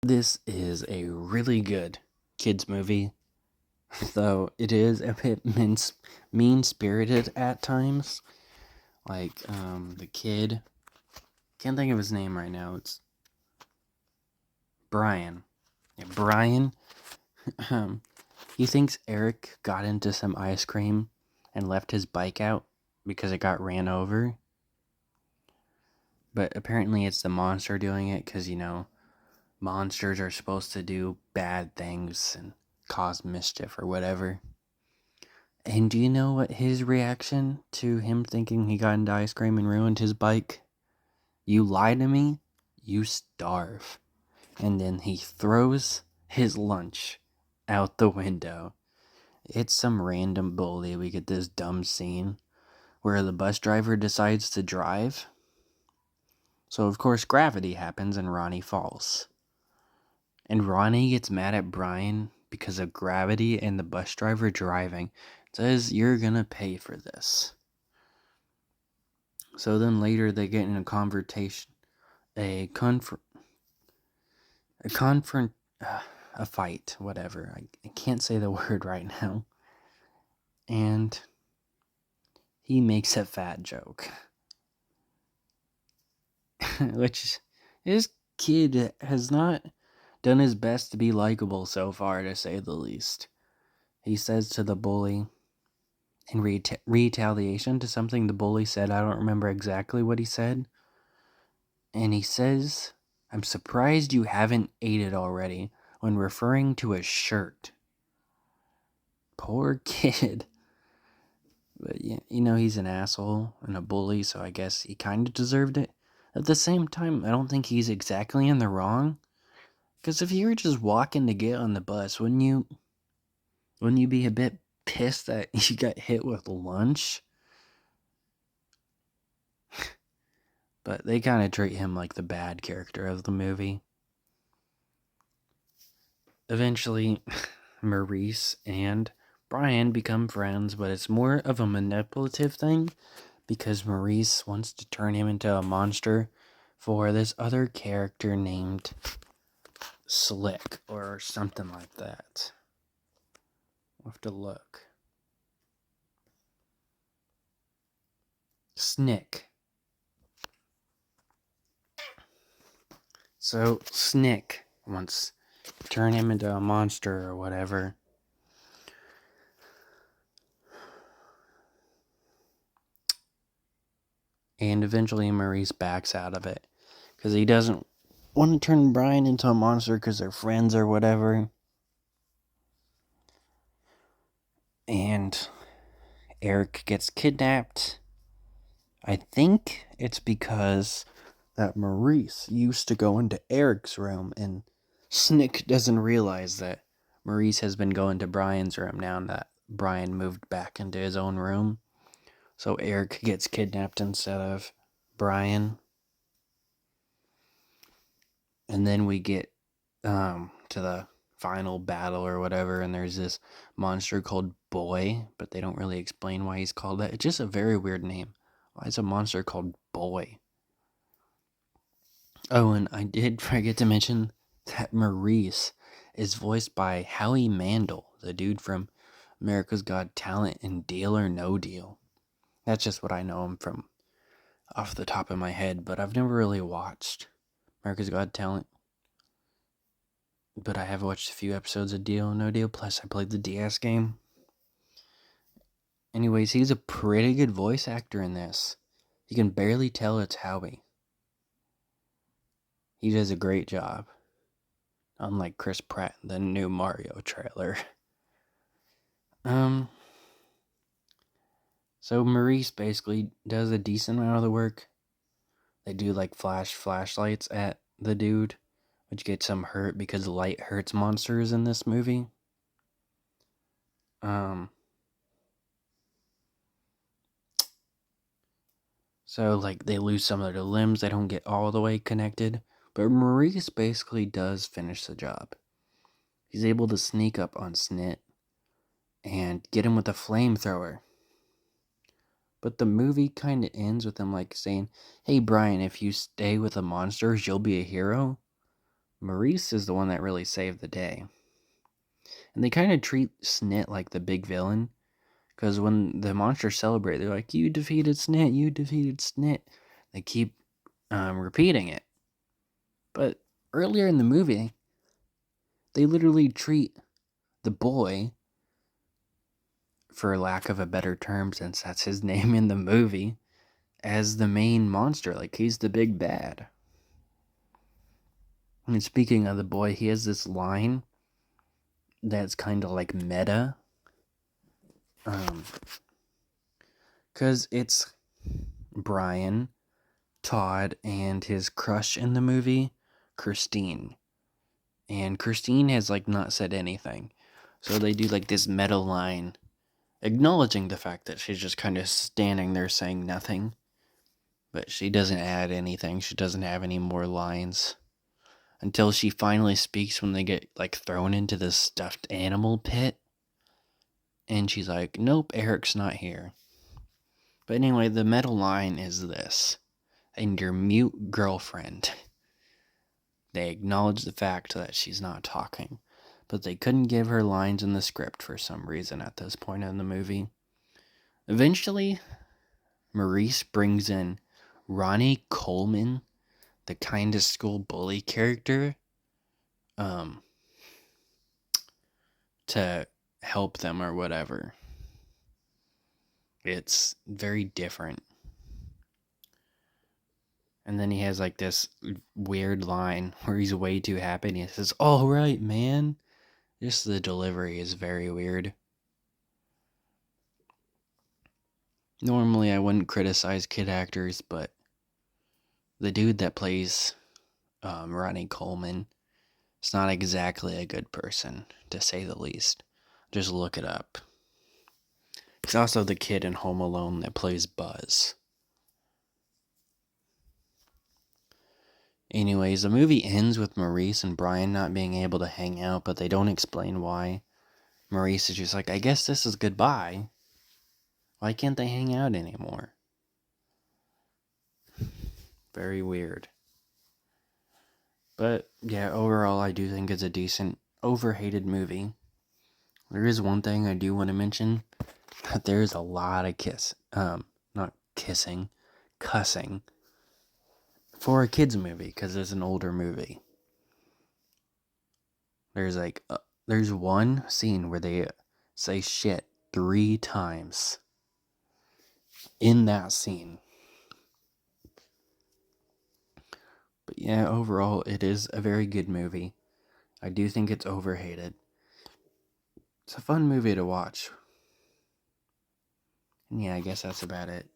This is a really good kids movie, though it is a bit mean-spirited at times. Like, the kid, can't think of his name right now. It's Brian. Yeah, Brian. He thinks Eric got into some ice cream and left his bike out because it got ran over. But apparently it's the monster doing it because, monsters are supposed to do bad things and cause mischief or whatever. And do you know what his reaction to him thinking he got into ice cream and ruined his bike? You lie to me, you starve. And then he throws his lunch out the window. It's some random bully. We get this dumb scene where the bus driver decides to drive. So, of course, gravity happens and Ronnie falls. And Ronnie gets mad at Brian because of gravity and the bus driver driving. Says, "You're gonna pay for this." So then later they get in a confrontation, a fight, whatever. I can't say the word right now. And he makes a fat joke. Which, this kid has not done his best to be likable so far, to say the least. He says to the bully, in retaliation to something the bully said, I don't remember exactly what he said. And he says, "I'm surprised you haven't ate it already," when referring to a shirt. Poor kid. But he's an asshole and a bully, so I guess he kind of deserved it. At the same time, I don't think he's exactly in the wrong. Because if you were just walking to get on the bus, wouldn't you be a bit pissed that you got hit with lunch? But they kind of treat him like the bad character of the movie. Eventually, Maurice and Brian become friends, but it's more of a manipulative thing because Maurice wants to turn him into a monster for this other character named Slick or something like that. I'll have to look. Snick. So Snick wants to turn him into a monster or whatever. And eventually Maurice backs out of it because he doesn't want to turn Brian into a monster because they're friends or whatever. And Eric gets kidnapped. I think it's because that Maurice used to go into Eric's room, and Snick doesn't realize that Maurice has been going to Brian's room now that Brian moved back into his own room. So Eric gets kidnapped instead of Brian. And then we get to the final battle or whatever, and there's this monster called Boy, but they don't really explain why he's called that. It's just a very weird name. Why is a monster called Boy? Oh, and I did forget to mention that Maurice is voiced by Howie Mandel, the dude from America's Got Talent and Deal or No Deal. That's just what I know him from off the top of my head, but I've never really watched America's Got Talent. But I have watched a few episodes of Deal or No Deal, plus I played the DS game. Anyways, he's a pretty good voice actor in this. You can barely tell it's Howie. He does a great job. Unlike Chris Pratt in the new Mario trailer. So Maurice basically does a decent amount of the work. They do like flashlights at the dude, which gets him hurt because light hurts monsters in this movie. So like they lose some of their limbs, they don't get all the way connected. But Maurice basically does finish the job. He's able to sneak up on Snit and get him with a flamethrower. But the movie kind of ends with him like saying, "Hey Brian, if you stay with the monsters, you'll be a hero." Maurice is the one that really saved the day. And they kind of treat Snit like the big villain. Because when the monsters celebrate, they're like, "You defeated Snit, you defeated Snit." They keep repeating it. But earlier in the movie, they literally treat the boy, for lack of a better term, since that's his name in the movie, as the main monster. Like, he's the big bad. And speaking of the boy, he has this line that's kind of like meta. Because it's Brian, Todd, and his crush in the movie, Christine. And Christine has, like, not said anything. So they do, like, this meta line acknowledging the fact that she's just kind of standing there saying nothing. But she doesn't add anything. She doesn't have any more lines. Until she finally speaks when they get, like, thrown into this stuffed animal pit. And she's like, "Nope, Eric's not here." But anyway, the meta line is this. "And your mute girlfriend." They acknowledge the fact that she's not talking. But they couldn't give her lines in the script for some reason at this point in the movie. Eventually, Maurice brings in Ronnie Coleman, the kind of school bully character, to help them or whatever. It's very different. And then he has, like, this weird line where he's way too happy and he says, "All right, man." Just the delivery is very weird. Normally, I wouldn't criticize kid actors, but the dude that plays Ronnie Coleman is not exactly a good person, to say the least. Just look it up. He's also the kid in Home Alone that plays Buzz. Anyways, the movie ends with Maurice and Brian not being able to hang out, but they don't explain why. Maurice is just like, "I guess this is goodbye. Why can't they hang out anymore?" Very weird. But yeah, overall, I do think it's a decent, overhated movie. There is one thing I do want to mention, that there's a lot of cussing for a kids movie, because it's an older movie. There's one scene where they say shit 3 times in that scene. But yeah, overall, it is a very good movie. I do think it's overhated. It's a fun movie to watch. And yeah, I guess that's about it.